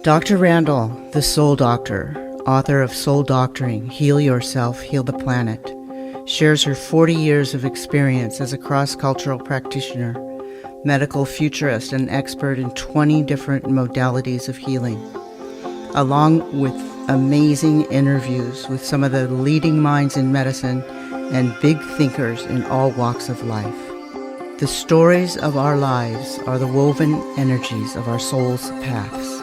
Dr. Randall, the Soul Doctor, author of Soul Doctoring, Heal Yourself, Heal the Planet, shares her 40 years of experience as a cross-cultural practitioner, medical futurist, and expert in 20 different modalities of healing, along with amazing interviews with some of the leading minds in medicine and big thinkers in all walks of life. The stories of our lives are the woven energies of our soul's paths.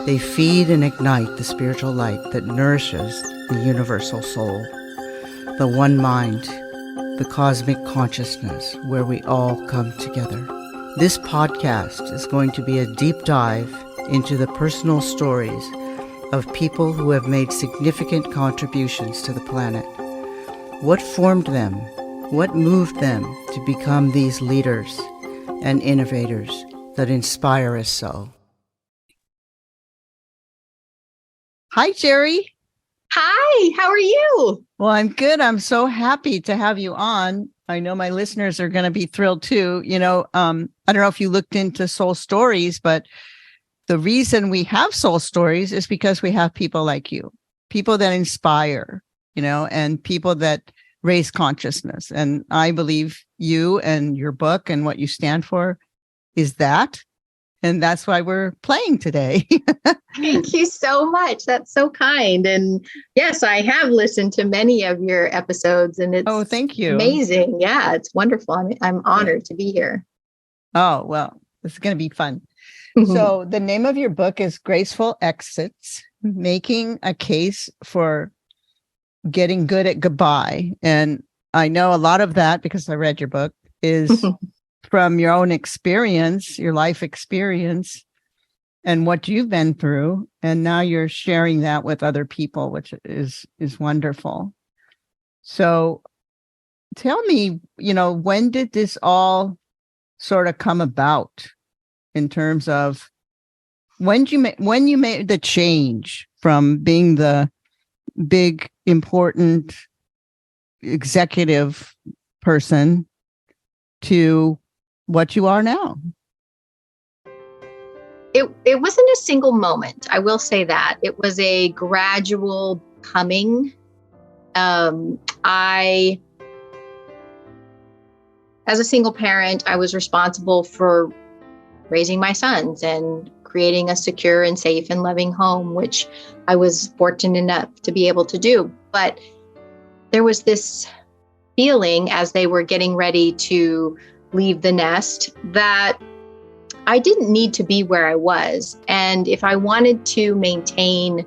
They feed and ignite the spiritual light that nourishes the universal soul, the one mind, the cosmic consciousness where we all come together. This podcast is going to be a deep dive into the personal stories of people who have made significant contributions to the planet. What formed them? What moved them to become these leaders and innovators that inspire us so? Hi, Geri. Hi, how are you? Well, I'm good. I'm so happy to have you on. I know my listeners are going to be thrilled too. I don't know if you looked into Soul Stories, but the reason we have Soul Stories is because we have people like you, people that inspire, and people that raise consciousness. And I believe you and your book and what you stand for is that. And that's why we're playing today. Thank you so much. That's so kind. And yes, I have listened to many of your episodes and it's thank you. Amazing. Yeah, it's wonderful. I'm honored to be here. Oh, well, this is going to be fun. So the name of your book is Graceful Exits, Making a Case for Getting Good at Goodbye. And I know a lot of that, because I read your book, is from your own experience, your life experience, and what you've been through. And now you're sharing that with other people, which is wonderful. So tell me, when did this all sort of come about in terms of when you made the change from being the big, important executive person to what you are now? It wasn't a single moment. I will say that. It was a gradual coming. As a single parent, I was responsible for raising my sons and creating a secure and safe and loving home, which I was fortunate enough to be able to do. But there was this feeling as they were getting ready to leave the nest that I didn't need to be where I was. And if I wanted to maintain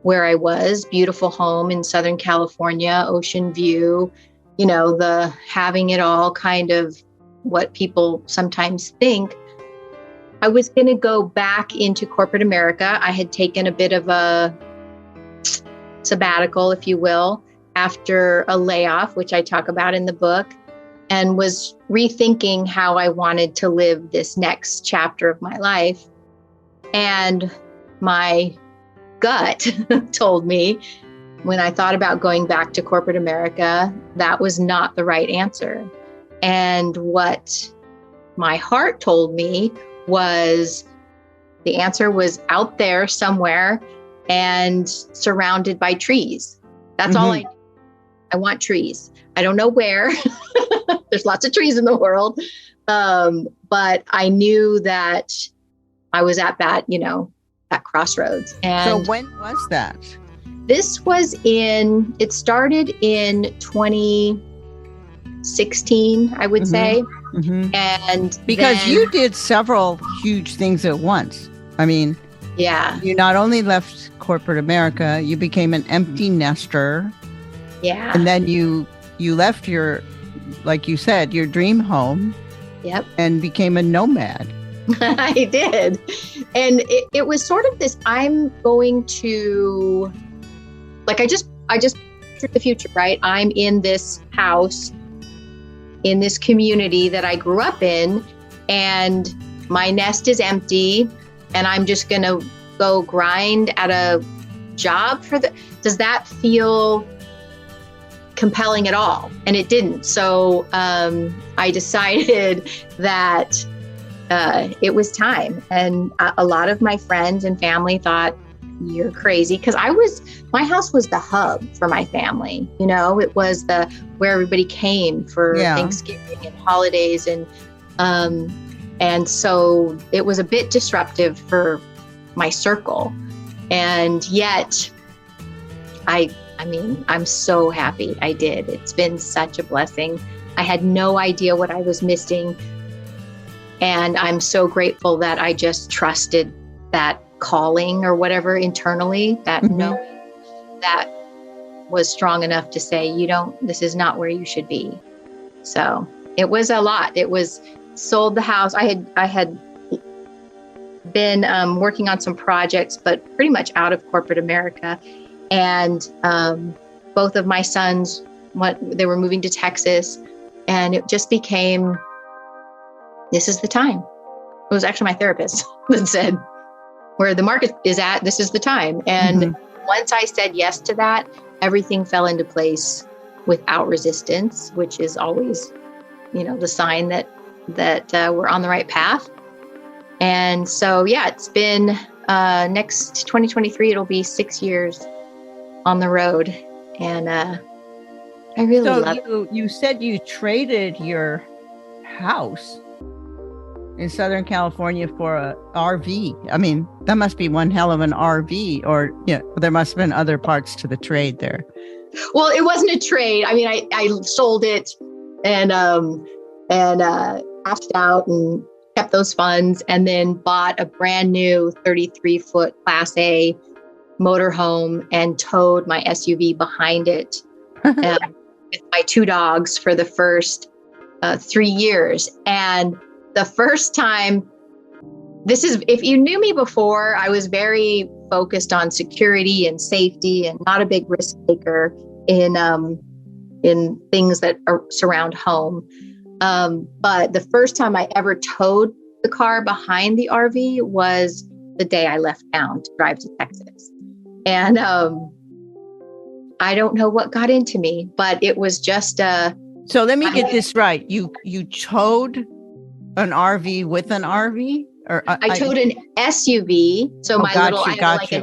where I was, beautiful home in Southern California, ocean view, the having it all, kind of what people sometimes think, I was going to go back into corporate America. I had taken a bit of a sabbatical, if you will, after a layoff, which I talk about in the book, and was rethinking how I wanted to live this next chapter of my life. And my gut told me, when I thought about going back to corporate America, that was not the right answer. And what my heart told me was the answer was out there somewhere and surrounded by trees. That's all I knew. I want trees. I don't know where. There's lots of trees in the world. But I knew that I was at that, that crossroads. And so when was that? This was it started in 2016, I would say. And because you did several huge things at once. I mean, yeah, you not only left corporate America, you became an empty nester. Yeah. And then you left your, like you said, your dream home. Yep. And became a nomad. I did. And it was sort of this, I'm going to, I just pictured the future, right? I'm in this house, in this community that I grew up in, and my nest is empty, and I'm just going to go grind at a job does that feel compelling at all? And it didn't. So I decided that it was time. And a lot of my friends and family thought, you're crazy, because my house was the hub for my family. It was where everybody came for Thanksgiving and holidays, and so it was a bit disruptive for my circle. And yet, I'm so happy I did. It's been such a blessing. I had no idea what I was missing, and I'm so grateful that I just trusted that calling or whatever internally, that knowing that was strong enough to say, this is not where you should be. So it was a lot. It was sold the house. I had been working on some projects, but pretty much out of corporate America. And both of my sons, they were moving to Texas, and it just became, this is the time. It was actually my therapist that said, where the market is at, this is the time. And once I said yes to that, everything fell into place without resistance, which is always, the sign that we're on the right path. And so, it's been next 2023, it'll be 6 years on the road. And I really love it. You said you traded your house in Southern California for a RV. That must be one hell of an RV, or there must have been other parts to the trade there. Well, it wasn't a trade. I sold it and cashed out and kept those funds, and then bought a brand new 33-foot Class A motorhome and towed my SUV behind it with my 2 dogs for the first 3 years. And the first time, if you knew me before, I was very focused on security and safety and not a big risk taker in things that surround home. But the first time I ever towed the car behind the RV was the day I left town to drive to Texas. And I don't know what got into me, but it was just So let me get this right. You towed an RV with an RV? Or I towed an SUV. So I had an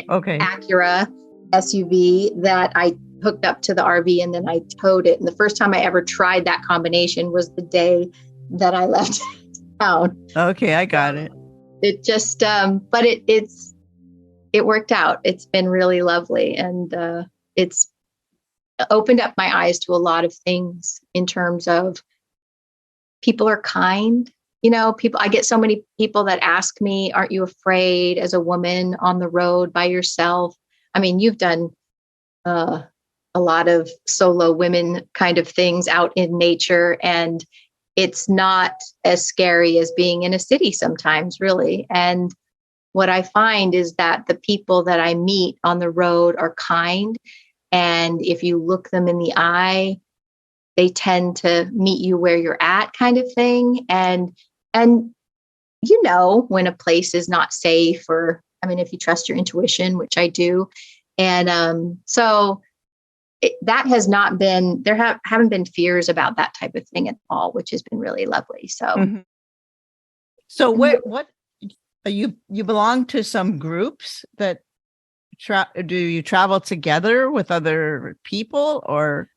Acura SUV that I hooked up to the RV, and then I towed it. And the first time I ever tried that combination was the day that I left town. Okay, I got it. It just, but it worked out. It's been really lovely. And it's opened up my eyes to a lot of things in terms of people are kind. I get so many people that ask me, aren't you afraid as a woman on the road by yourself? You've done a lot of solo women kind of things out in nature, and it's not as scary as being in a city sometimes, really. And what I find is that the people that I meet on the road are kind. And if you look them in the eye, they tend to meet you where you're at, kind of thing. And when a place is not safe, or if you trust your intuition, which I do. And so that has not been, haven't been fears about that type of thing at all, which has been really lovely. So, So what you belong to some groups that do you travel together with other people, or?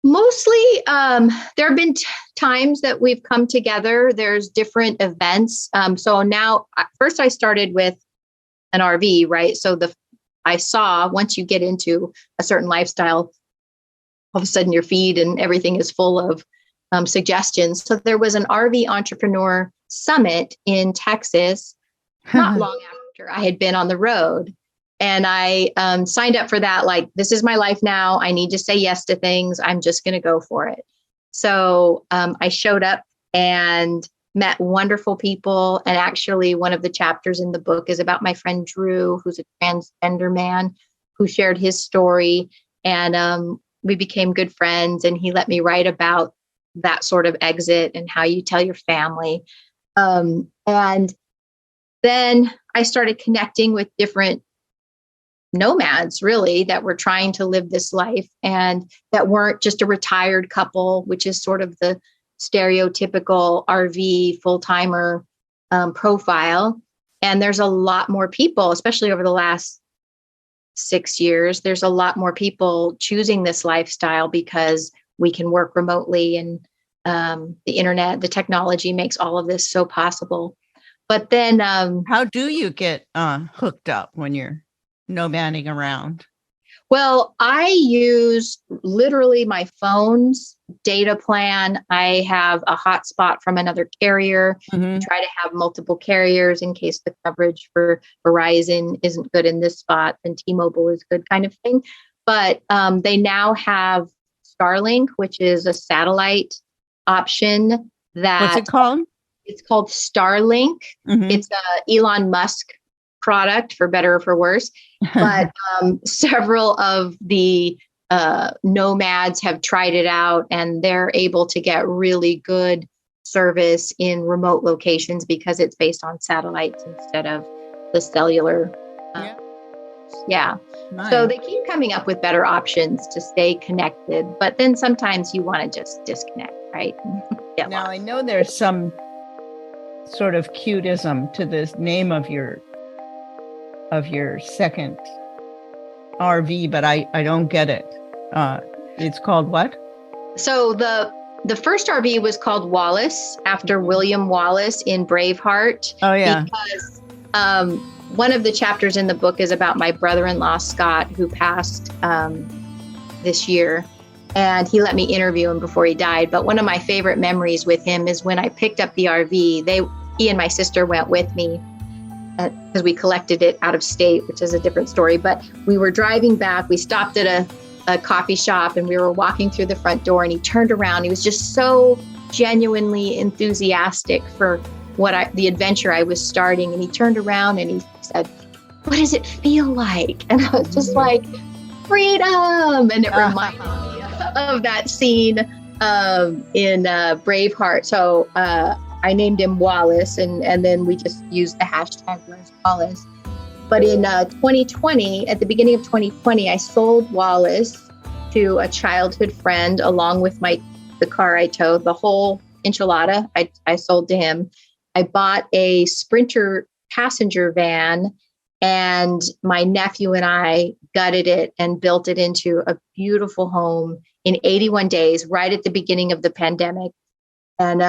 Mostly, there have been times that we've come together. There's different events. So now, first I started with an RV, right? So I saw once you get into a certain lifestyle, all of a sudden your feed and everything is full of suggestions. So there was an RV entrepreneur summit in Texas, not long after I had been on the road. And I signed up for that. Like, this is my life now. I need to say yes to things. I'm just going to go for it. So I showed up and met wonderful people. And actually, one of the chapters in the book is about my friend Drew, who's a transgender man who shared his story. And we became good friends. And he let me write about that sort of exit and how you tell your family. And then I started connecting with different nomads, really, that were trying to live this life and that weren't just a retired couple, which is sort of the stereotypical RV full-timer profile. And there's a lot more people, especially over the last 6 years, there's a lot more people choosing this lifestyle because we can work remotely, and the internet, the technology makes all of this so possible. But then, how do you get hooked up when you're nomading around? Well, I use literally my phone's data plan. I have a hotspot from another carrier. I try to have multiple carriers in case the coverage for Verizon isn't good in this spot, then T-Mobile is good, kind of thing. But they now have Starlink, which is a satellite option. What's it called? It's called Starlink. It's a Elon Musk product, for better or for worse. But several of the nomads have tried it out, and they're able to get really good service in remote locations because it's based on satellites instead of the cellular. Yeah. Nice. So they keep coming up with better options to stay connected, but then sometimes you want to just disconnect, right? Now, I know there's some sort of cuteism to this name of your second RV, but I don't get it. It's called what? So the first RV was called Wallace, after William Wallace in Braveheart. Oh yeah. Because one of the chapters in the book is about my brother-in-law Scott, who passed this year, and he let me interview him before he died. But one of my favorite memories with him is when I picked up the RV. He and my sister went with me, because we collected it out of state, which is a different story. But we were driving back. We stopped at a coffee shop, and we were walking through the front door, and he turned around. He was just so genuinely enthusiastic for the adventure I was starting. And he turned around and he said, "What does it feel like?" And I was just like, "Freedom." And it reminded me of that scene in Braveheart. So I named him Wallace, and then we just used the hashtag Wallace. But in 2020, at the beginning of 2020, I sold Wallace to a childhood friend along with the car I towed. The whole enchilada I sold to him. I bought a Sprinter passenger van, and my nephew and I gutted it and built it into a beautiful home in 81 days, right at the beginning of the pandemic. And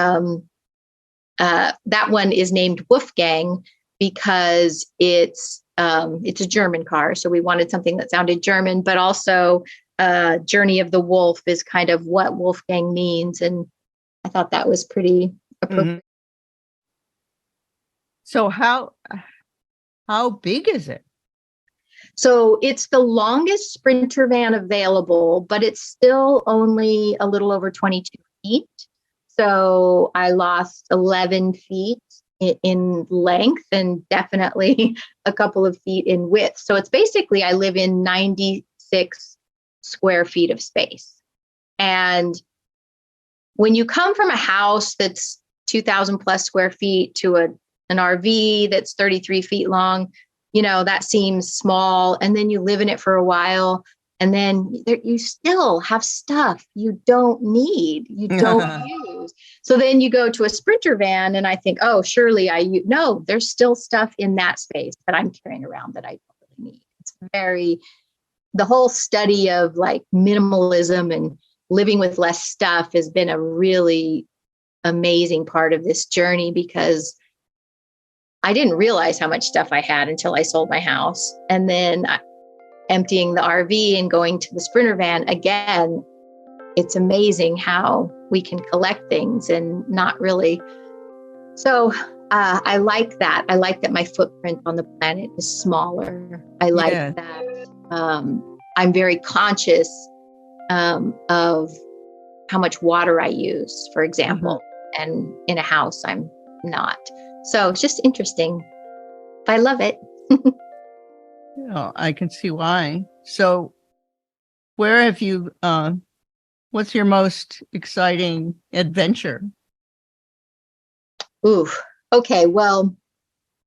that one is named Wolfgang because it's a German car. So we wanted something that sounded German, but also Journey of the Wolf is kind of what Wolfgang means. And I thought that was pretty appropriate. So how big is it? So it's the longest Sprinter van available, but it's still only a little over 22 feet. So I lost 11 feet in length and definitely a couple of feet in width. So it's basically, I live in 96 square feet of space. And when you come from a house that's 2,000 plus square feet to an RV that's 33 feet long, that seems small. And then you live in it for a while, and then you still have stuff you don't need, you don't use. So then you go to a Sprinter van, and I think, oh, surely no, there's still stuff in that space that I'm carrying around that I don't really need. It's the whole study of like minimalism and living with less stuff has been a really amazing part of this journey, because I didn't realize how much stuff I had until I sold my house. And then emptying the RV and going to the Sprinter van again, it's amazing how we can collect things and not really. So I like that. I like that my footprint on the planet is smaller. I like that I'm very conscious of how much water I use, for example. And in a house, I'm not. So it's just interesting. I love it. I can see why. So where have you, what's your most exciting adventure? Ooh, okay. Well,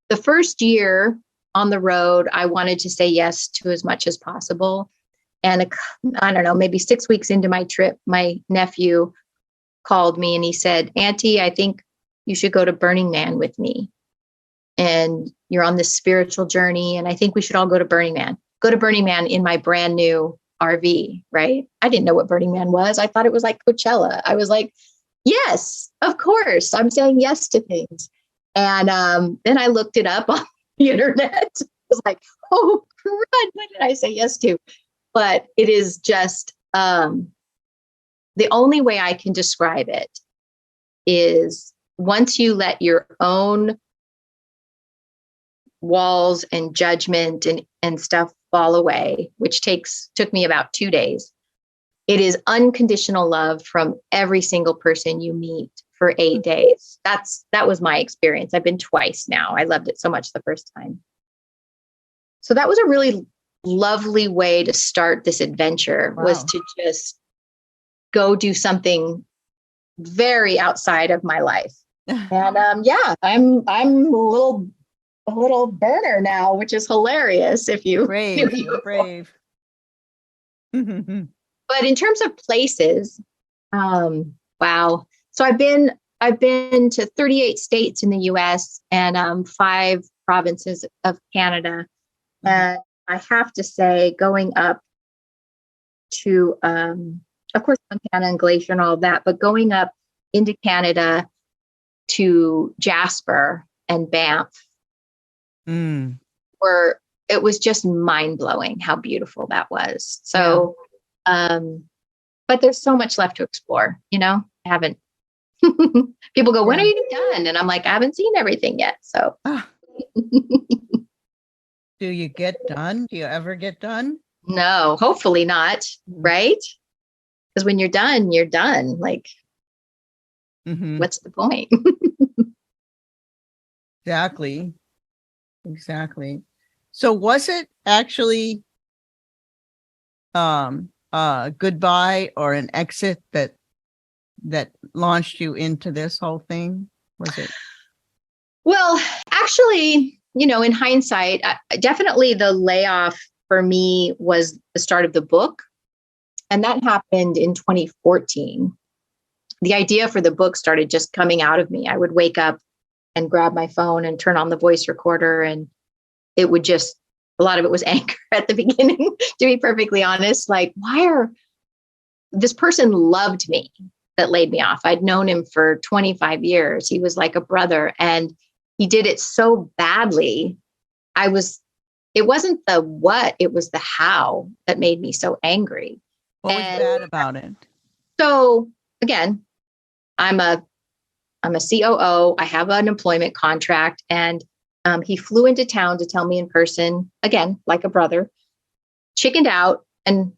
the first year on the road, I wanted to say yes to as much as possible. And I don't know, maybe 6 weeks into my trip, my nephew called me and he said, "Auntie, I think you should go to Burning Man with me." and you're on this spiritual journey. And I think we should all go to Burning Man. Go to Burning Man in my brand new RV, right? I didn't know what Burning Man was. I thought it was like Coachella. I was like, yes, of course. I'm saying yes to things. And then I looked it up on the internet. I was like, oh, crud, what did I say yes to? But it is just the only way I can describe it is once you let your own walls and judgment and stuff fall away, which took me about 2 days. It is unconditional love from every single person you meet for 8 days. That was my experience. I've been twice now. I loved it so much the first time. So that was a really lovely way to start this adventure. Wow. Was to just go do something very outside of my life. And yeah, I'm a little burner now, which is hilarious. If you brave. But in terms of places, wow. So I've been to 38 states in the US and 5 provinces of Canada. And I have to say, going up to, of course, Montana and Glacier and all of that, but going up into Canada to Jasper and Banff, where it was just mind blowing how beautiful that was. So, but there's so much left to explore, I haven't, people go, when are you done? And I'm like, I haven't seen everything yet. So. Do you get done? Do you ever get done? No, hopefully not. Right. Because when you're done, you're done. Like, what's the point? Exactly. So was it actually goodbye or an exit that launched you into this whole thing? Was it? Well, actually, in hindsight, definitely the layoff for me was the start of the book. And that happened in 2014. The idea for the book started just coming out of me. I would wake up and grab my phone and turn on the voice recorder. And it would just, a lot of it was anger at the beginning, to be perfectly honest. Like, this person loved me that laid me off. I'd known him for 25 years. He was like a brother and he did it so badly. It wasn't the what, it was the how that made me so angry. What was bad about it? So again, I'm a COO. I have an employment contract, and he flew into town to tell me in person, again, like a brother, chickened out and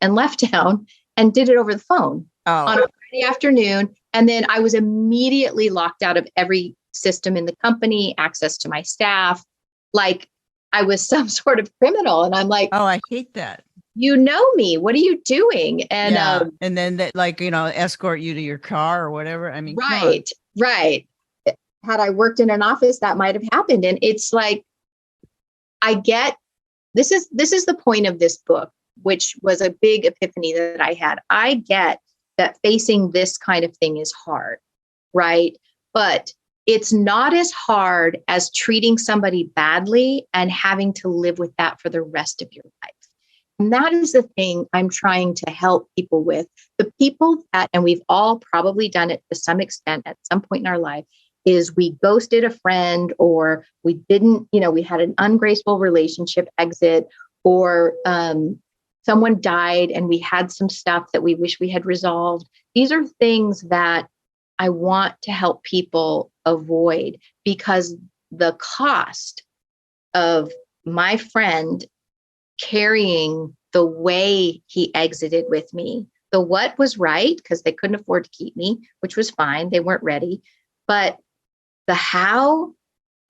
left town and did it over the phone on a Friday afternoon. And then I was immediately locked out of every system in the company, access to my staff, like I was some sort of criminal. And I'm like, oh, I hate that. You know me. What are you doing? And and then that, escort you to your car or whatever. I mean, right. Had I worked in an office, that might have happened. And it's like, I get, this is the point of this book, which was a big epiphany that I had. I get that facing this kind of thing is hard, right? But it's not as hard as treating somebody badly and having to live with that for the rest of your life. And that is the thing I'm trying to help people with. The people that, and we've all probably done it to some extent at some point in our life, is we ghosted a friend, or we didn't, we had an ungraceful relationship exit, or someone died and we had some stuff that we wish we had resolved. These are things that I want to help people avoid, because the cost of my friend carrying the way he exited with me, the what was right, because they couldn't afford to keep me, which was fine. They weren't ready. But the how,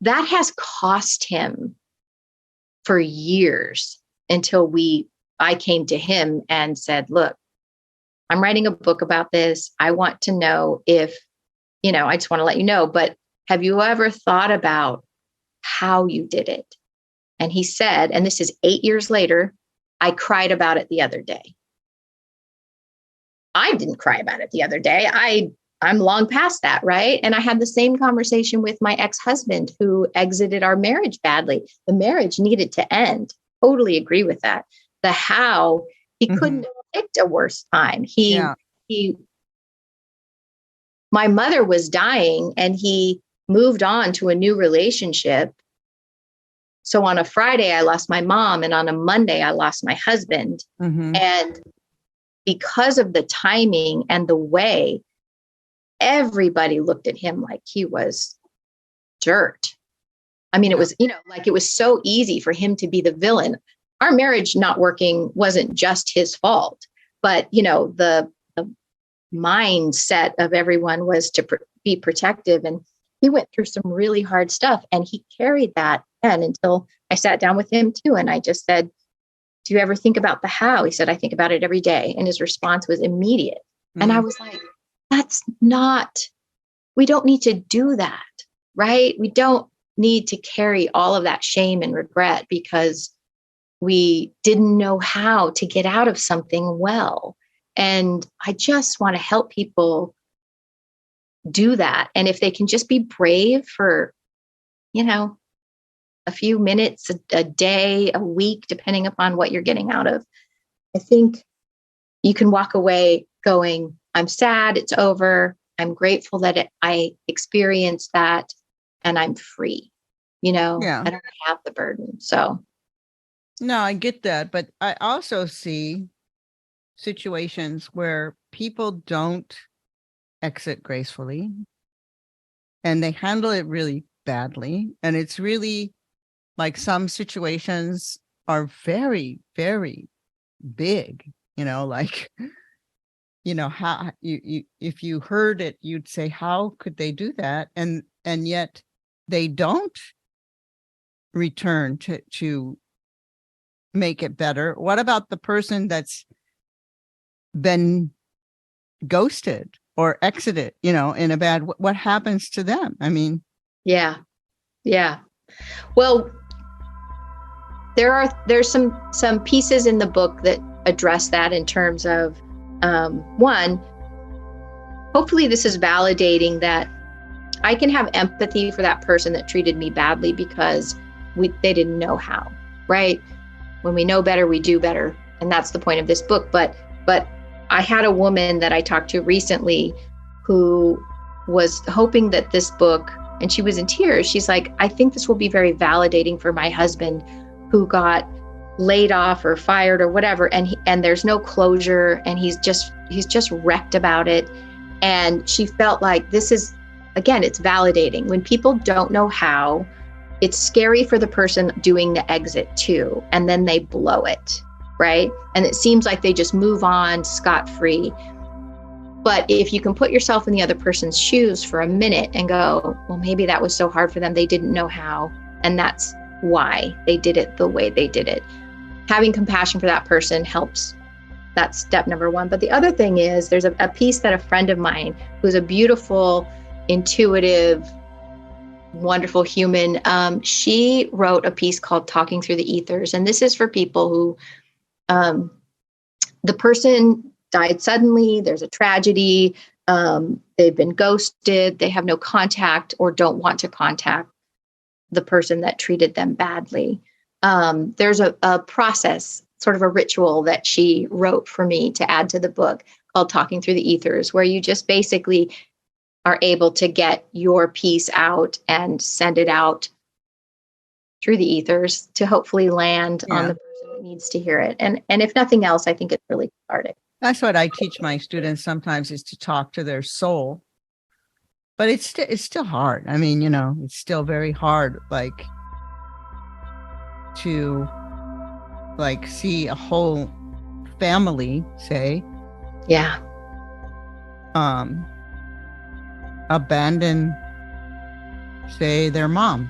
that has cost him for years until I came to him and said, look, I'm writing a book about this. I want to know if, I just want to let you know, but have you ever thought about how you did it? And he said, and this is 8 years later, I cried about it the other day. I didn't cry about it the other day. I I'm long past that, right? And I had the same conversation with my ex-husband who exited our marriage badly. The marriage needed to end. Totally agree with that. The how, he couldn't have picked a worse time. He my mother was dying and he moved on to a new relationship. So on a Friday, I lost my mom, and on a Monday, I lost my husband. And because of the timing and the way, everybody looked at him like he was dirt. I mean, it was, like it was so easy for him to be the villain. Our marriage not working wasn't just his fault, but, the mindset of everyone was to be protective. And he went through some really hard stuff, and he carried that until I sat down with him too. And I just said, do you ever think about the how? He said, I think about it every day. And his response was immediate. And I was like, we don't need to do that, right? We don't need to carry all of that shame and regret because we didn't know how to get out of something well. And I just want to help people do that. And if they can just be brave for, a few minutes, a day, a week, depending upon what you're getting out of, I think you can walk away going, I'm sad, it's over. I'm grateful that I experienced that, and I'm free. I don't have the burden. So. No, I get that. But I also see situations where people don't exit gracefully and they handle it really badly. And it's really like some situations are very, very big, how you if you heard it, you'd say, how could they do that? And yet they don't return to make it better. What about the person that's been ghosted or exited, in a bad, what happens to them? I mean, yeah. Well, there's some pieces in the book that address that in terms of one, hopefully this is validating that I can have empathy for that person that treated me badly because they didn't know how, right? When we know better, we do better. And that's the point of this book. But I had a woman that I talked to recently who was hoping that this book, and she was in tears. She's like, I think this will be very validating for my husband who got laid off or fired or whatever. And there's no closure, and he's just wrecked about it. And she felt like this is, again, it's validating. When people don't know how, it's scary for the person doing the exit too. And then they blow it, right? And it seems like they just move on scot-free. But if you can put yourself in the other person's shoes for a minute and go, well, maybe that was so hard for them, they didn't know how. And that's why they did it the way they did it. Having compassion for that person helps. That's step number one. But the other thing is there's a piece that a friend of mine who's a beautiful, intuitive, wonderful human, she wrote a piece called Talking Through the Ethers. And this is for people who the person died suddenly, there's a tragedy, they've been ghosted, they have no contact or don't want to contact the person that treated them badly. There's a process, sort of a ritual that she wrote for me to add to the book called Talking Through the Ethers, where you just basically are able to get your piece out and send it out through the ethers to hopefully land on the person that needs to hear it. And if nothing else, I think it's really cathartic. That's what I teach my students sometimes, is to talk to their soul. But it's still hard. I mean, it's still very hard, to see a whole family, say, abandon, say, their mom.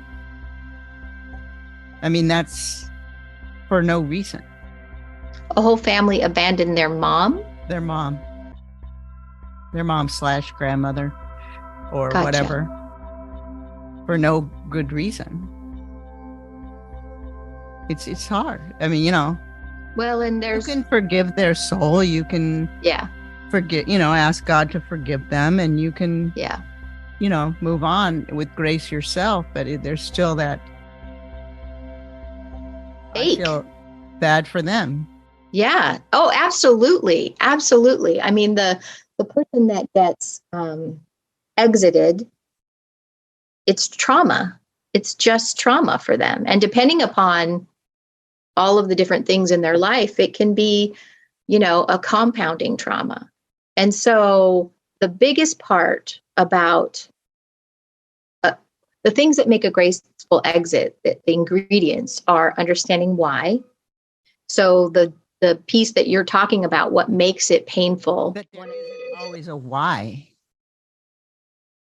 I mean, that's for no reason. A whole family abandoned their mom? Their mom / grandmother or Gotcha. Whatever, for no good reason. It's hard. I mean, Well, and you can forgive their soul. You can, ask God to forgive them, and you can, Yeah. move on with grace yourself. But there's still that, I Ache. feel bad for them. Yeah. Oh, absolutely. Absolutely. I mean, the person that gets exited, it's trauma. It's just trauma for them. And depending upon all of the different things in their life, it can be, a compounding trauma. And so the biggest part about the things that make a graceful exit, the ingredients are understanding why. So the piece that you're talking about, what makes it painful. But there isn't always a why.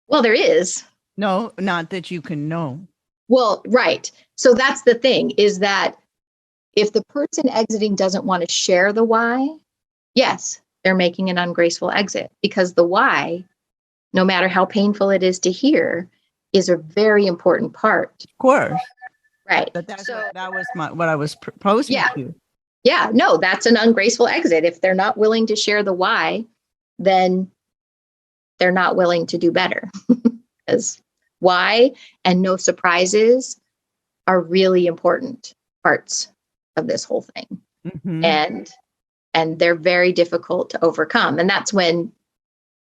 Well, there is. No, not that you can know. Well, right. So that's the thing, is that if the person exiting doesn't want to share the why, yes, they're making an ungraceful exit, because the why, no matter how painful it is to hear, is a very important part. Of course. Right. But that was what I was proposing Yeah. to you. Yeah, no, that's an ungraceful exit. If they're not willing to share the why, then they're not willing to do better. Because why and no surprises are really important parts of this whole thing. Mm-hmm. And they're very difficult to overcome. And that's when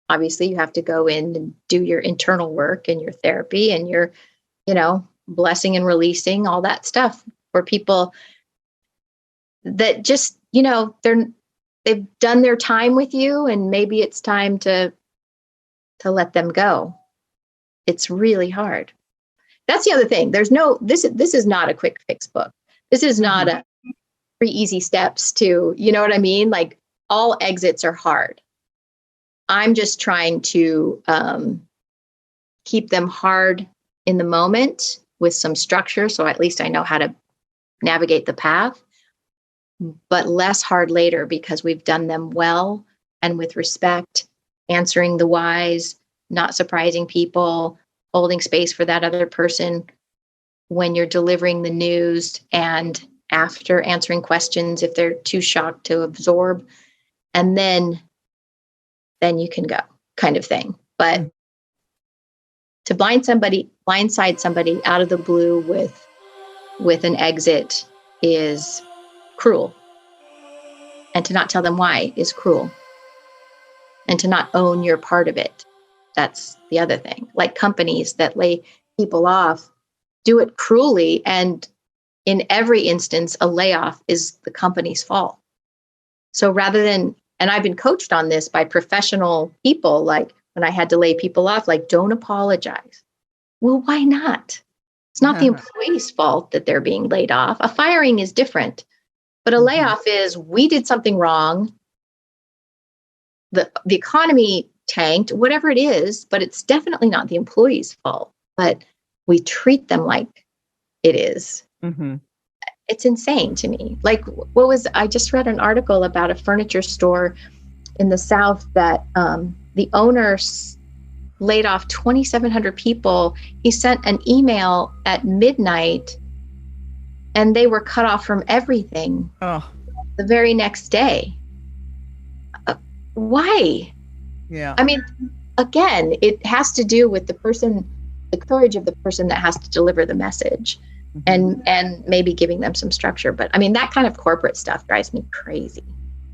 obviously you have to go in and do your internal work and your therapy and your, blessing and releasing, all that stuff, for people that just, they've done their time with you, and maybe it's time to let them go. It's really hard. That's the other thing. This is not a quick fix book. This is not a 3 easy steps to, you know what I mean? Like, all exits are hard. I'm just trying to keep them hard in the moment with some structure, so at least I know how to navigate the path, but less hard later, because we've done them well and with respect, answering the whys, not surprising people, holding space for that other person when you're delivering the news, and after answering questions if they're too shocked to absorb, and then you can go, kind of thing. But to blindside somebody out of the blue with an exit is cruel. And to not tell them why is cruel. And to not own your part of it, that's the other thing. Like, companies that lay people off do it cruelly, and in every instance, a layoff is the company's fault. So rather than, and I've been coached on this by professional people, like when I had to lay people off, like, don't apologize. Well, why not? It's not the employee's fault that they're being laid off. A firing is different, but a layoff is, we did something wrong. The economy tanked, whatever it is, but it's definitely not the employee's fault. But we treat them like it is. Mm-hmm. It's insane to me. Like, I just read an article about a furniture store in the South that the owner laid off 2,700 people. He sent an email at midnight, and they were cut off from everything the very next day. Why? Yeah. I mean, again, it has to do with the courage of the person that has to deliver the message, and maybe giving them some structure. But I mean, that kind of corporate stuff drives me crazy.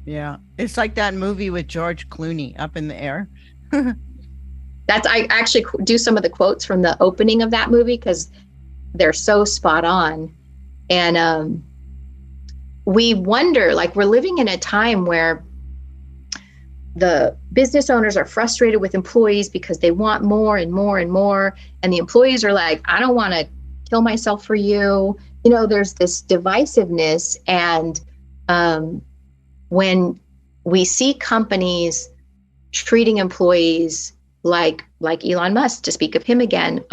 Yeah. It's like that movie with George Clooney, Up in the Air. I actually do some of the quotes from the opening of that movie, because they're so spot on. And we wonder, like, we're living in a time where the business owners are frustrated with employees because they want more and more and more. And the employees are like, I don't want to kill myself for you. There's this divisiveness. And when we see companies treating employees like Elon Musk, to speak of him again,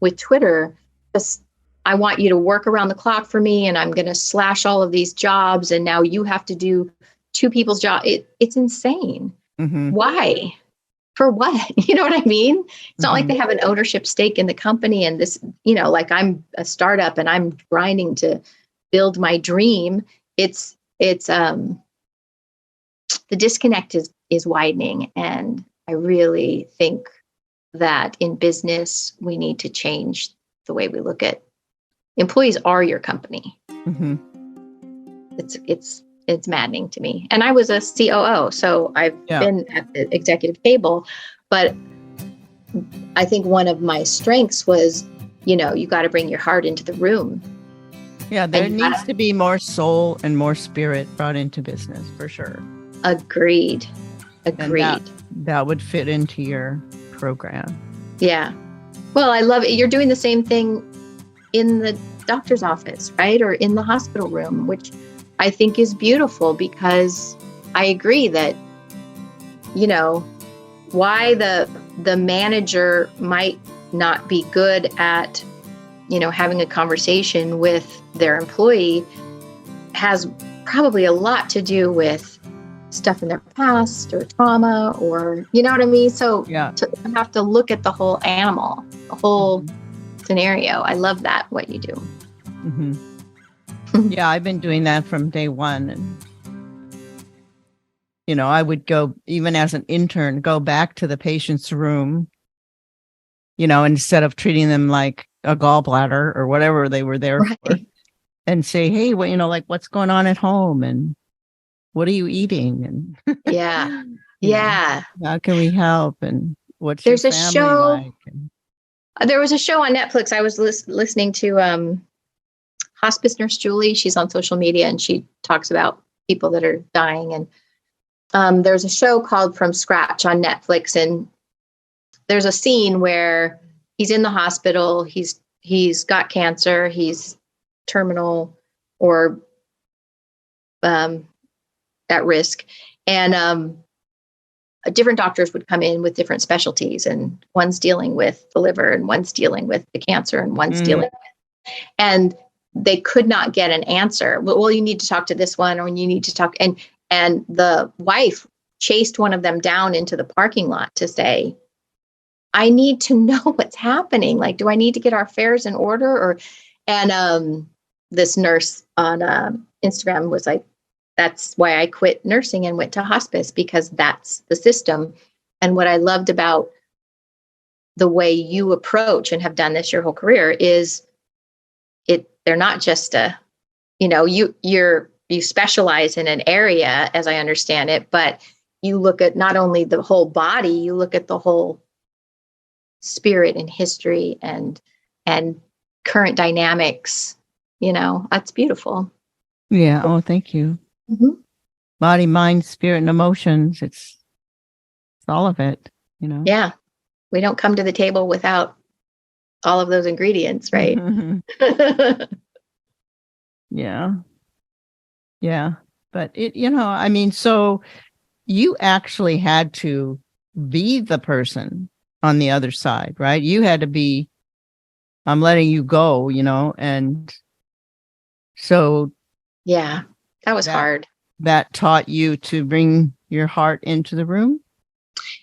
with Twitter, just, I want you to work around the clock for me, and I'm going to slash all of these jobs, and now you have to do 2 people's job. It's insane. Mm-hmm. Why? For what? You know what I mean? It's not like they have an ownership stake in the company, and this, like, I'm a startup and I'm grinding to build my dream. It's the disconnect is widening. And I really think that in business, we need to change the way we look at employees are your company. Mm-hmm. It's maddening to me. And I was a COO, so I've been at the executive table, but I think one of my strengths was, you got to bring your heart into the room. Yeah, there needs to be more soul and more spirit brought into business, for sure. Agreed. And that would fit into your program. Yeah. Well, I love it. You're doing the same thing in the doctor's office, right? Or in the hospital room, which I think is beautiful, because I agree that, why the manager might not be good at, having a conversation with their employee has probably a lot to do with stuff in their past or trauma, or, you know what I mean? So to have to look at the whole animal, the whole scenario. I love that, what you do. Yeah, I've been doing that from day one. And, I would go, even as an intern, go back to the patient's room, instead of treating them like a gallbladder or whatever they were there for, and say, hey, well, what's going on at home? And what are you eating? And yeah. How can we help? And what's There's your a family show like? There was a show on Netflix. I was listening to Hospice Nurse Julie. She's on social media, and she talks about people that are dying. And there's a show called From Scratch on Netflix, and there's a scene where he's in the hospital. He's got cancer. He's terminal or at risk, and different doctors would come in with different specialties, and one's dealing with the liver, and one's dealing with the cancer, and one's dealing with, and they could not get an answer. Well, you need to talk to this one, or you need to talk. And the wife chased one of them down into the parking lot to say, I need to know what's happening. Like, do I need to get our affairs in order? And this nurse on Instagram was like, that's why I quit nursing and went to hospice, because that's the system. And what I loved about the way you approach and have done this your whole career is they're not just you specialize in an area, as I understand it, but you look at not only the whole body, you look at the whole spirit and history and current dynamics. That's beautiful. Yeah. Oh, thank you. Body, mind, spirit, and emotions. It's all of it, Yeah. We don't come to the table without all of those ingredients, right? Yeah. Yeah. But so you actually had to be the person on the other side, right? You had to be, I'm letting you go, and so. Yeah, that was hard. That taught you to bring your heart into the room?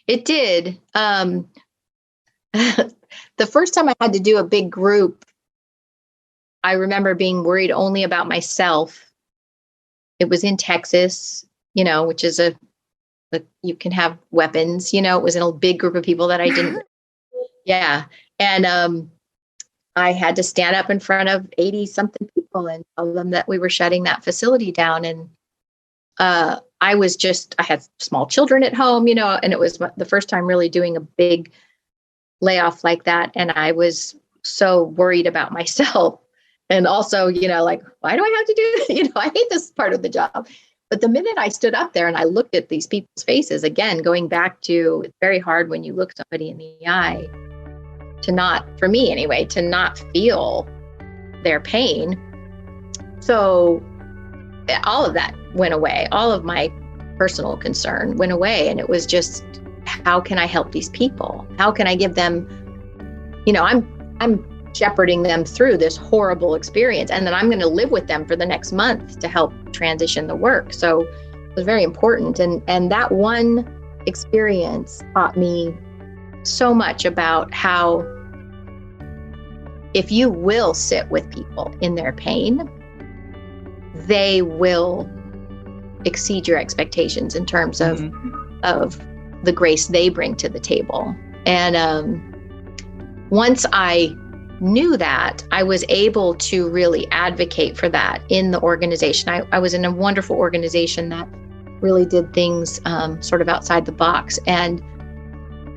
It did. The first time I had to do a big group, I remember being worried only about myself. It was in Texas, which is you can have weapons, it was in a big group of people that I didn't. Yeah. And I had to stand up in front of 80 something people and tell them that we were shutting that facility down. And I had small children at home, and it was the first time really doing a big layoff like that. And I was so worried about myself. And also, like, why do I have to do this? I hate this part of the job. But the minute I stood up there and I looked at these people's faces, again, going back to, it's very hard when you look somebody in the eye for me anyway, to not feel their pain. So all of that went away. All of my personal concern went away. And it was just, how can I help these people? How can I give them, I'm shepherding them through this horrible experience. And then I'm going to live with them for the next month to help transition the work. So it was very important. And that one experience taught me so much about how, if you will sit with people in their pain, they will exceed your expectations in terms Mm-hmm. of the grace they bring to the table. And once I knew that, I was able to really advocate for that in the organization. I was in a wonderful organization that really did things sort of outside the box. And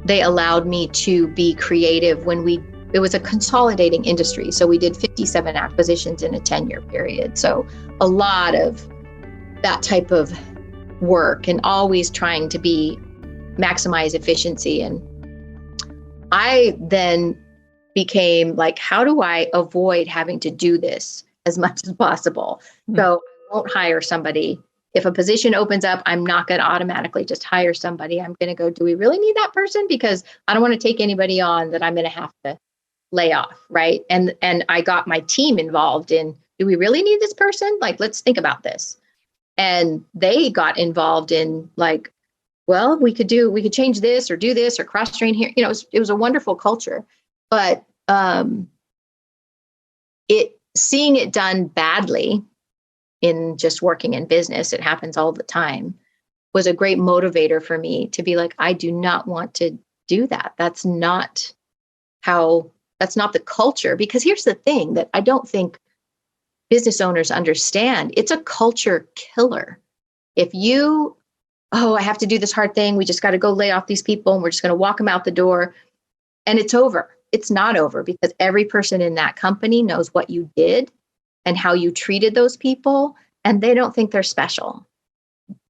they allowed me to be creative it was a consolidating industry. So we did 57 acquisitions in a 10-year period. So a lot of that type of work and always trying to maximize efficiency. And I then became like, how do I avoid having to do this as much as possible? Mm-hmm. So I won't hire somebody. If a position opens up, I'm not going to automatically just hire somebody. I'm going to go, do we really need that person? Because I don't want to take anybody on that I'm going to have to lay off, right? And I got my team involved in, do we really need this person? Like, let's think about this. And they got involved in like, well, we could change this or do this or cross train here. You know, it was a wonderful culture, but seeing it done badly in just working in business, it happens all the time, was a great motivator for me to be like, I do not want to do that. That's not the culture. Because here's the thing that I don't think business owners understand. It's a culture killer. If you, I have to do this hard thing, we just got to go lay off these people and we're just going to walk them out the door and it's over. It's not over, because every person in that company knows what you did and how you treated those people, and they don't think they're special.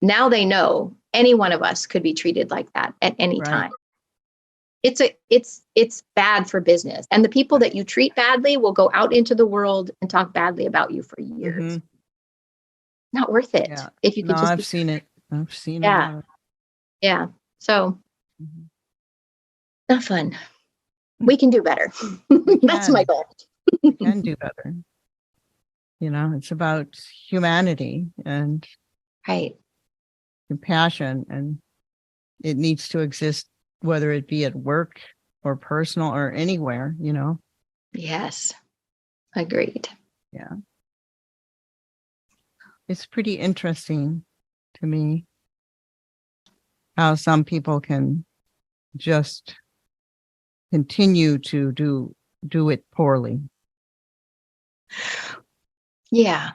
Now they know any one of us could be treated like that at any time. It's bad for business. And the people that you treat badly will go out into the world and talk badly about you for years. Mm-hmm. Not worth it. Yeah. If you could I've seen it. Yeah. Yeah. So not fun. We can do better. That's my goal. We can do better. You know, it's about humanity and compassion, and it needs to exist, whether it be at work or personal or anywhere, you know? Yes. Agreed. Yeah. It's pretty interesting to me how some people can just continue to do it poorly. Yeah.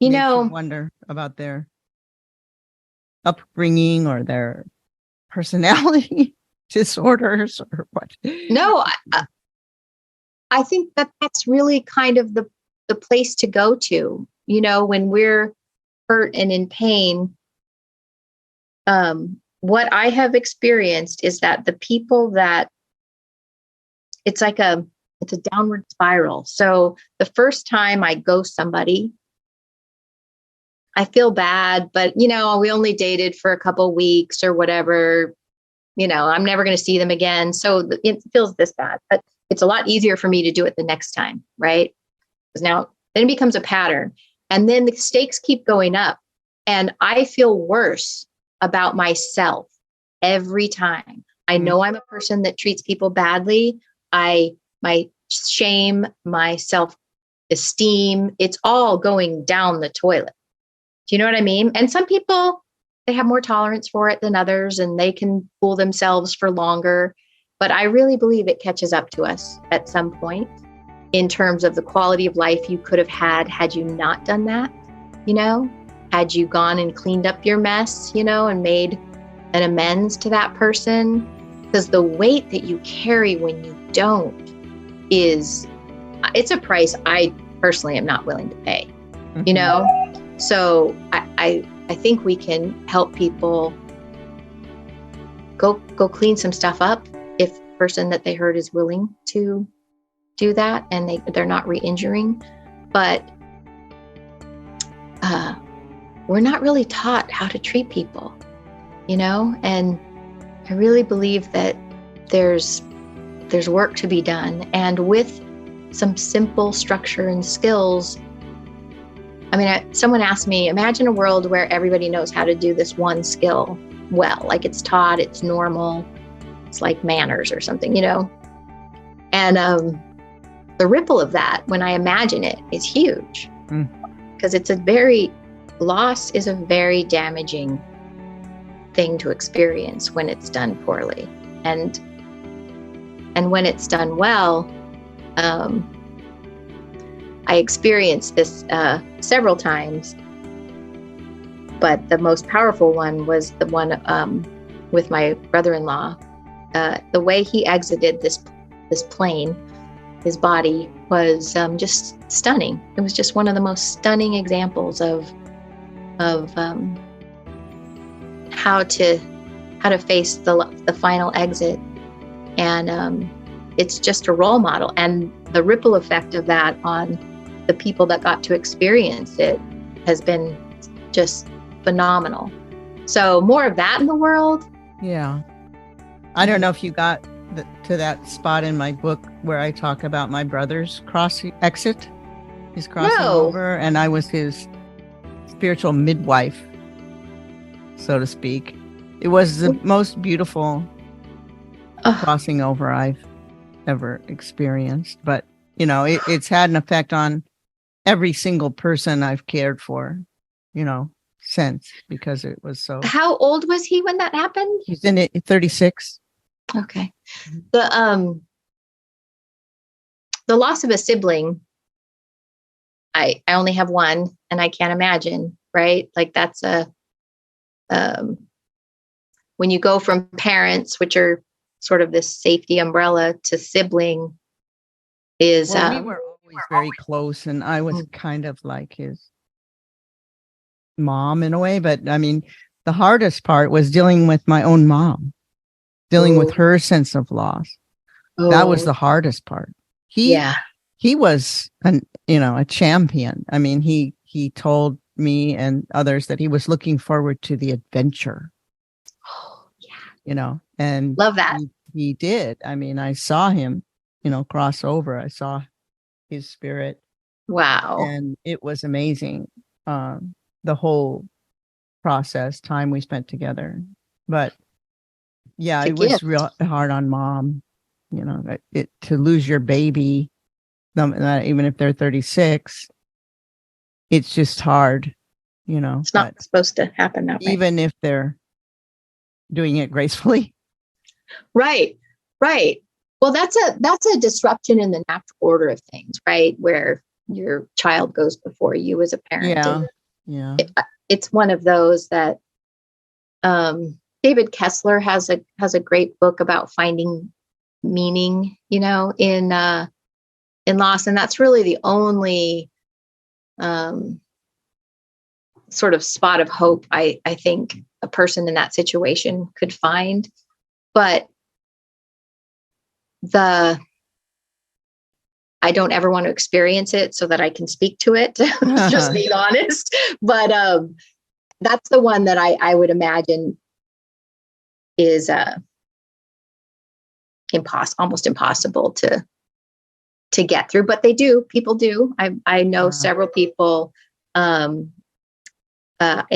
Makes you wonder about their upbringing or their personality disorders or what. No, I think that's really kind of the place to go to, you know, when we're hurt and in pain. What I have experienced is that the people that it's a downward spiral. So the first time I ghost somebody, I feel bad, but you know, we only dated for a couple of weeks or whatever, you know, I'm never going to see them again. So it feels this bad, but it's a lot easier for me to do it the next time. Right. Because now then it becomes a pattern, and then the stakes keep going up, and I feel worse about myself every time. I know I'm a person that treats people badly. My shame, my self-esteem, it's all going down the toilet. Do you know what I mean? And some people, they have more tolerance for it than others, and they can fool themselves for longer. But I really believe it catches up to us at some point in terms of the quality of life you could have had you not done that, you know, had you gone and cleaned up your mess, you know, and made an amends to that person. Because the weight that you carry when you don't it's a price I personally am not willing to pay, you know? So I think we can help people go clean some stuff up if the person that they hurt is willing to do that and they're not re-injuring. But we're not really taught how to treat people, you know? And I really believe that there's work to be done. And with some simple structure and skills, I mean, someone asked me, imagine a world where everybody knows how to do this one skill well, like it's taught, it's normal, it's like manners or something, you know? And the ripple of that, when I imagine it, is huge because it's a very loss is a very damaging thing to experience when it's done poorly. And when it's done well, I experienced this several times, but the most powerful one was the one with my brother-in-law. The way he exited this plane, his body, was just stunning. It was just one of the most stunning examples of how to face the final exit. And it's just a role model, and the ripple effect of that on the people that got to experience it has been just phenomenal. So more of that in the world. Yeah. I don't know if you got to that spot in my book where I talk about my brother's exit. He's crossing over, and I was his spiritual midwife, so to speak. It was the most beautiful crossing over I've ever experienced. But, you know, it's had an effect on every single person I've cared for, you know, since, because it was so. How old was he when that happened? He's in it 36. Okay. The loss of a sibling, I only have one, and I can't imagine, right? Like that's when you go from parents, which are sort of this safety umbrella, to sibling is. Well, we were always very close, and I was kind of like his mom in a way. But I mean, the hardest part was dealing with my own mom, dealing with her sense of loss. That was the hardest part. He was a champion. I mean, he told me and others that he was looking forward to the adventure. Oh, yeah. You know, and love that. He did. I mean, I saw him, cross over. I saw his spirit. Wow. And it was amazing. The whole process, time we spent together. But yeah, it was real hard on mom, to lose your baby, even if they're 36, it's just hard, It's not supposed to happen that way. Even if they're doing it gracefully. Right. Well, that's a disruption in the natural order of things, right? Where your child goes before you as a parent. Yeah. It's one of those that David Kessler has a great book about finding meaning, in loss, and that's really the only sort of spot of hope I think a person in that situation could find. But I don't ever want to experience it so that I can speak to it. Just being honest. But that's the one that I would imagine is almost impossible to get through. But people do. I know several people. In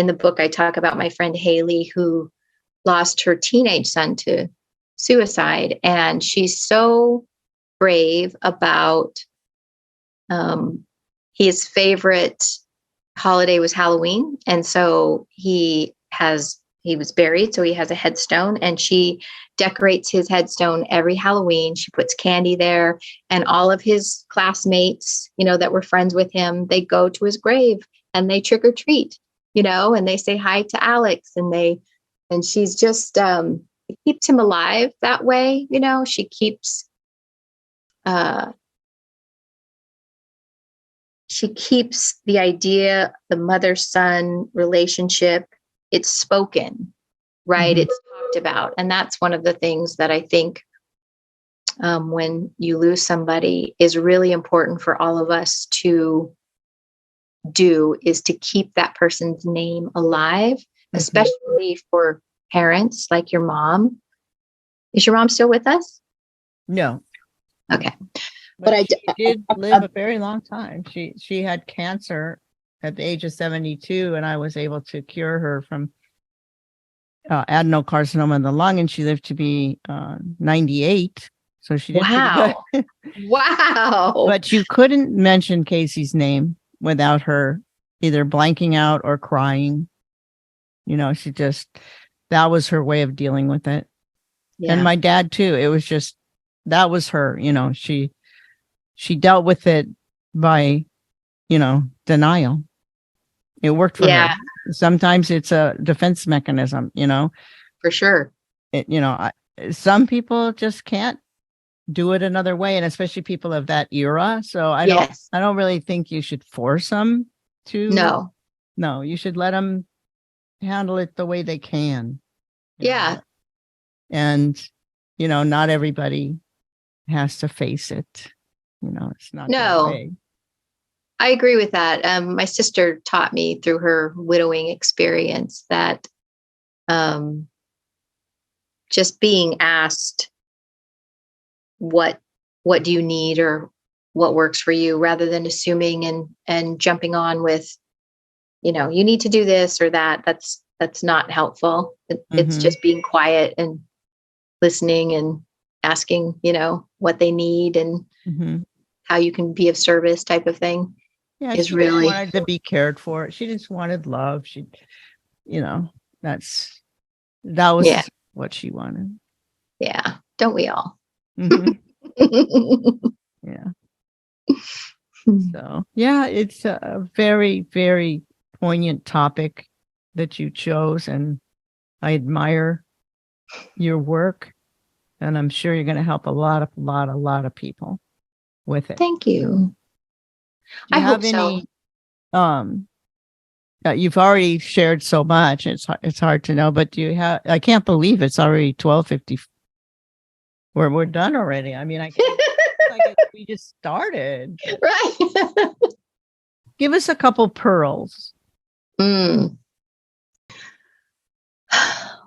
the book, I talk about my friend Haley, who lost her teenage son to suicide, and she's so brave about his favorite holiday was Halloween, and so he was buried, so he has a headstone, and she decorates his headstone every Halloween. She puts candy there, and all of his classmates, that were friends with him, they go to his grave and they trick or treat, and they say hi to Alex, and she's just it keeps him alive that way. She keeps the idea, the mother-son relationship, it's spoken, right? Mm-hmm. It's talked about. And that's one of the things that I think when you lose somebody is really important for all of us to do, is to keep that person's name alive, mm-hmm. especially for parents like your mom. Is your mom still with us? No. Okay. But she did live a very long time. She had cancer at the age of 72, and I was able to cure her from adenocarcinoma in the lung, and she lived to be 98. So she did pretty good. Wow. But you couldn't mention Casey's name without her either blanking out or crying. That was her way of dealing with it. Yeah. And my dad too. It was just, that was her, she dealt with it by, denial. It worked for her. Sometimes it's a defense mechanism, For sure. Some people just can't do it another way. And especially people of that era. So I don't really think you should force them to. No, you should let them handle it the way they can. Yeah. And, not everybody has to face it. It's not their way. I agree with that. My sister taught me through her widowing experience that just being asked what do you need or what works for you, rather than assuming and jumping on with, you need to do this or that. That's not helpful. It's just being quiet and listening and asking, what they need and how you can be of service, type of thing. Yeah, she really wanted to be cared for. She just wanted love. That was what she wanted. Yeah. Don't we all? Yeah. So, it's a very, very poignant topic that you chose, and I admire your work, and I'm sure you're going to help a lot of people with it. Thank you. Do you have any? You've already shared so much. It's hard to know, but do you have? I can't believe it's already 12:50. We're done already. I mean, we just started. Right. Give us a couple pearls. One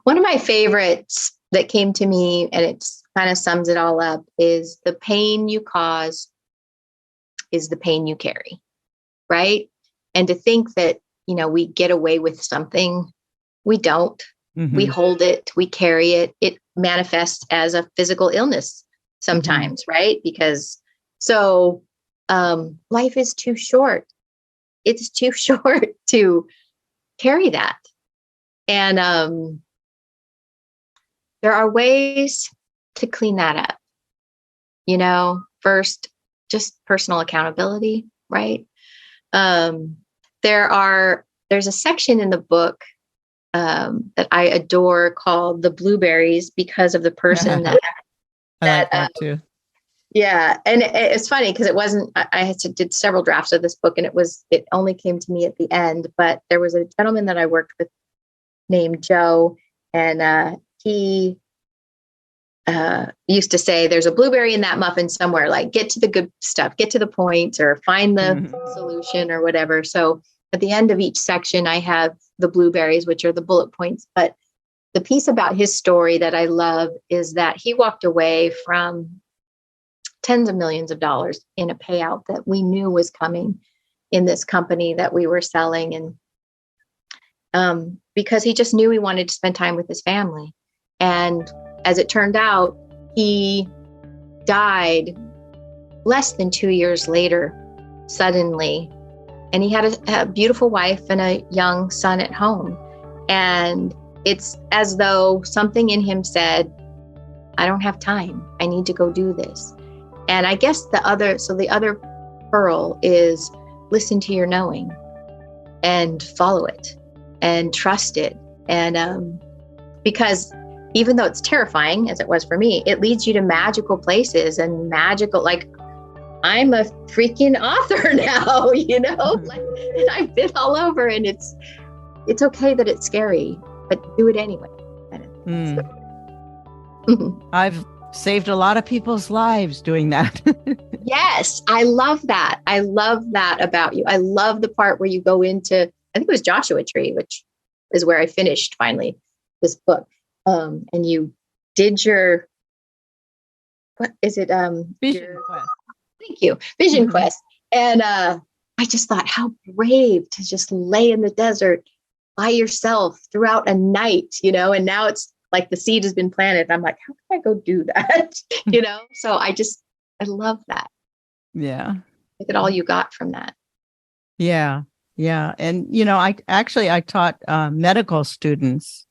of my favorites that came to me, and it kind of sums it all up, is the pain you cause is the pain you carry. Right. And to think that, we get away with something, we don't. We hold it, we carry it. It manifests as a physical illness sometimes, right? Because life is too short. It's too short to carry that. And there are ways to clean that up. First, just personal accountability, right? There's a section in the book that I adore called The Blueberries, because of the person that I like that too. Yeah. And it's funny because it wasn't, I did several drafts of this book, and it only came to me at the end, but there was a gentleman that I worked with named Joe, and he used to say, there's a blueberry in that muffin somewhere, like get to the good stuff, get to the point, or find the solution or whatever. So at the end of each section, I have the blueberries, which are the bullet points. But the piece about his story that I love is that he walked away from tens of millions of dollars in a payout that we knew was coming in this company that we were selling. And because he just knew he wanted to spend time with his family. And as it turned out, he died less than 2 years later, suddenly. And he had a beautiful wife and a young son at home. And it's as though something in him said, I don't have time. I need to go do this. And I guess the other pearl is listen to your knowing and follow it and trust it. And because even though it's terrifying, as it was for me, it leads you to magical places and magical, like, I'm a freaking author now, like, and I've been all over, and it's okay that it's scary, but do it anyway. I've saved a lot of people's lives doing that. Yes, I love that. I love that about you. I love the part where you go into, I think it was Joshua Tree, which is where I finished finally this book. And you did your, what is it? Vision Quest. Thank you. Vision Quest. And I just thought, how brave to just lay in the desert by yourself throughout a night, and now it's like the seed has been planted. I'm like, how can I go do that? So I love that. Yeah. Look at all you got from that. Yeah. Yeah. And, I taught medical students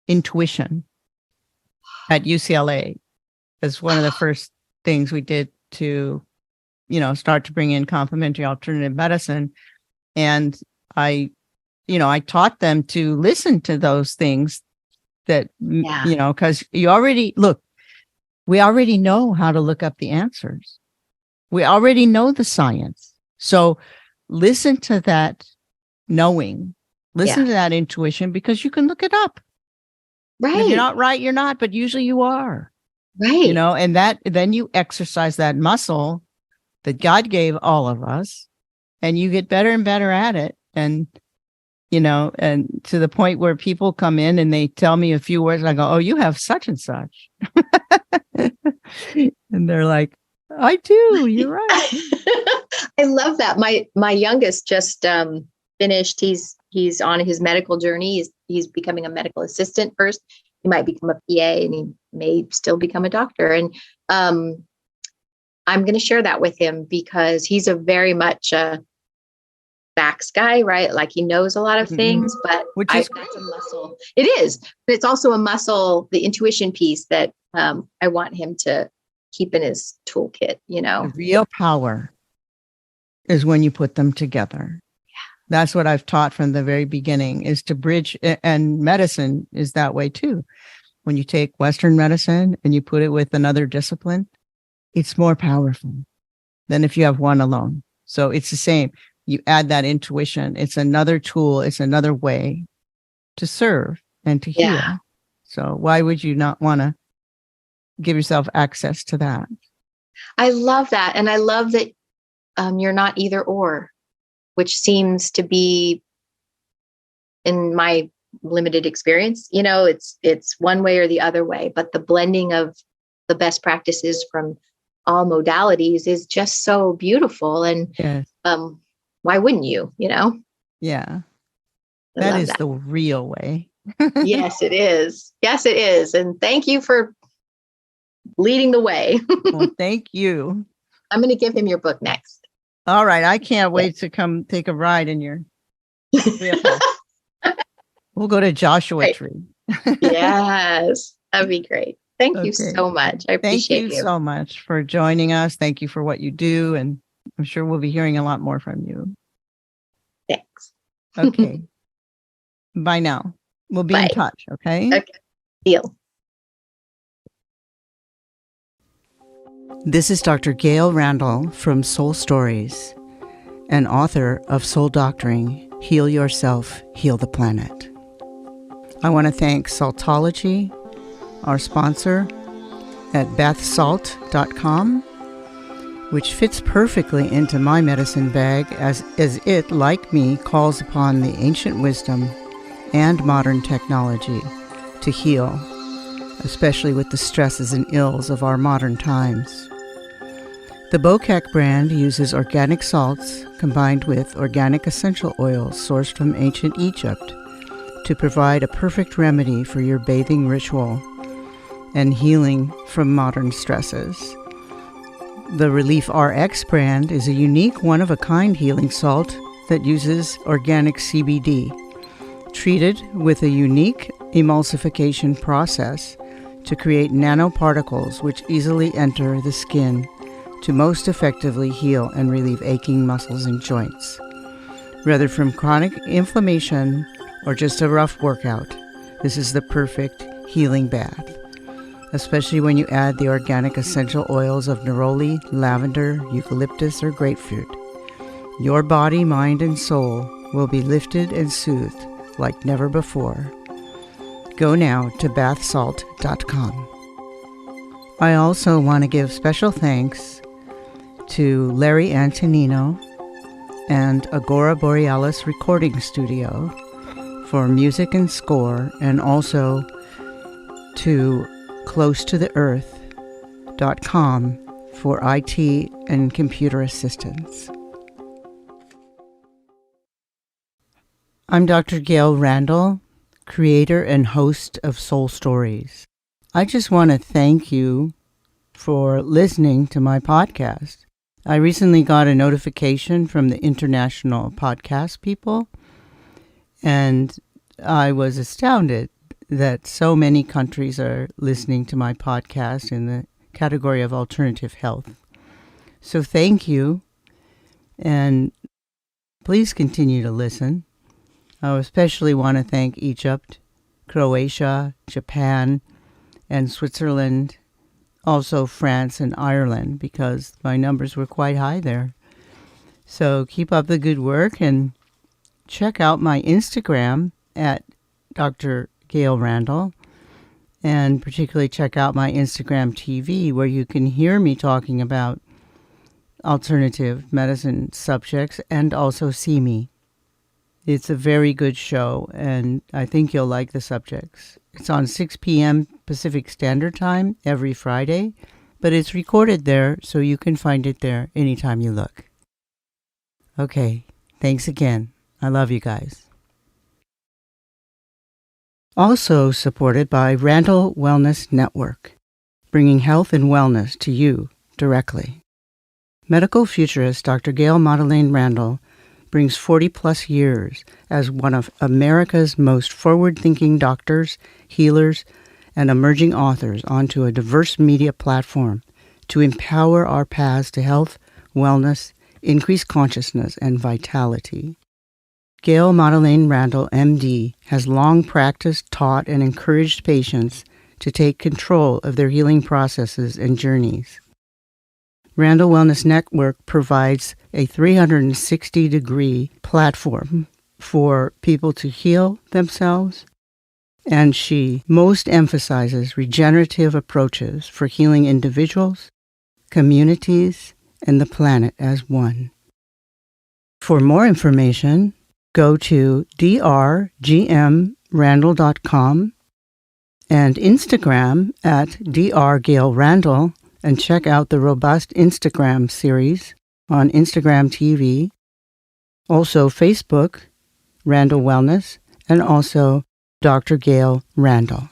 intuition at UCLA as one of the first things we did to, start to bring in complementary alternative medicine. And I taught them to listen to those things that, because we already know how to look up the answers. We already know the science. So listen to that knowing, listen to that intuition, because you can look it up. Right. And if you're not right, you're not, but usually you are. Right. And then you exercise that muscle that God gave all of us, and you get better and better at it. And, and to the point where people come in and they tell me a few words, and I go, oh, you have such and such. And they're like, I do. You're right. I love that. My youngest just finished. He's on his medical journey. He's becoming a medical assistant first. He might become a PA, and he may still become a doctor. And I'm going to share that with him because he's a very much facts guy, right? Like he knows a lot of things, but that's a muscle. It is, but it's also a muscle, the intuition piece that I want him to keep in his toolkit, The real power is when you put them together. Yeah. That's what I've taught from the very beginning, is to bridge, and medicine is that way too. When you take Western medicine and you put it with another discipline, it's more powerful than if you have one alone. So it's the same. You add that intuition. It's another tool. It's another way to serve and to heal. So why would you not want to give yourself access to that? I love that. And I love that you're not either or, which seems to be, in my limited experience, it's one way or the other way, but the blending of the best practices from all modalities is just so beautiful. And why wouldn't you, Yeah. That is the real way. Yes, it is. Yes, it is. And thank you for leading the way. Well, thank you. I'm going to give him your book next. All right. I can't wait to come take a ride in your vehicle. We'll go to Joshua Tree. Yes, that'd be great. Thank you so much. I appreciate you. Thank you so much for joining us. Thank you for what you do. And I'm sure we'll be hearing a lot more from you. Thanks. Okay. Bye now. We'll be in touch. Okay. Okay. Deal. This is Dr. Gail Randall from Soul Stories, and author of Soul Doctoring, Heal Yourself, Heal the Planet. I want to thank Saltology, our sponsor, at bathsalt.com, which fits perfectly into my medicine bag as it, like me, calls upon the ancient wisdom and modern technology to heal, especially with the stresses and ills of our modern times. The Bokek brand uses organic salts combined with organic essential oils sourced from ancient Egypt to provide a perfect remedy for your bathing ritual and healing from modern stresses. The Relief RX brand is a unique one-of-a-kind healing salt that uses organic CBD, treated with a unique emulsification process to create nanoparticles which easily enter the skin to most effectively heal and relieve aching muscles and joints. Whether from chronic inflammation or just a rough workout, this is the perfect healing bath, especially when you add the organic essential oils of neroli, lavender, eucalyptus, or grapefruit. Your body, mind, and soul will be lifted and soothed like never before. Go now to bathsalt.com. I also want to give special thanks to Larry Antonino and Agora Borealis Recording Studio for music and score, and also to closetotheearth.com for IT and computer assistance. I'm Dr. Gail Randall, creator and host of Soul Stories. I just want to thank you for listening to my podcast. I recently got a notification from the international podcast people, and I was astounded that so many countries are listening to my podcast in the category of alternative health. So thank you, and please continue to listen. I especially want to thank Egypt, Croatia, Japan, and Switzerland, also France and Ireland, because my numbers were quite high there. So keep up the good work and check out my Instagram at Dr. Gail Randall, and particularly check out my Instagram TV, where you can hear me talking about alternative medicine subjects and also see me. It's a very good show, and I think you'll like the subjects. It's on 6 p.m. Pacific Standard Time every Friday, but it's recorded there, so you can find it there anytime you look. Okay, thanks again. I love you guys. Also supported by Randall Wellness Network, bringing health and wellness to you directly. Medical futurist Dr. Gail Madeleine Randall brings 40-plus years as one of America's most forward-thinking doctors, healers, and emerging authors onto a diverse media platform to empower our paths to health, wellness, increased consciousness, and vitality. Gail Madeleine Randall, MD, has long practiced, taught, and encouraged patients to take control of their healing processes and journeys. Randall Wellness Network provides a 360-degree platform for people to heal themselves, and she most emphasizes regenerative approaches for healing individuals, communities, and the planet as one. For more information, go to drgmrandall.com and Instagram at drgailrandall, and check out the robust Instagram series on Instagram TV, also Facebook, Randall Wellness, and also Dr. Gail Randall.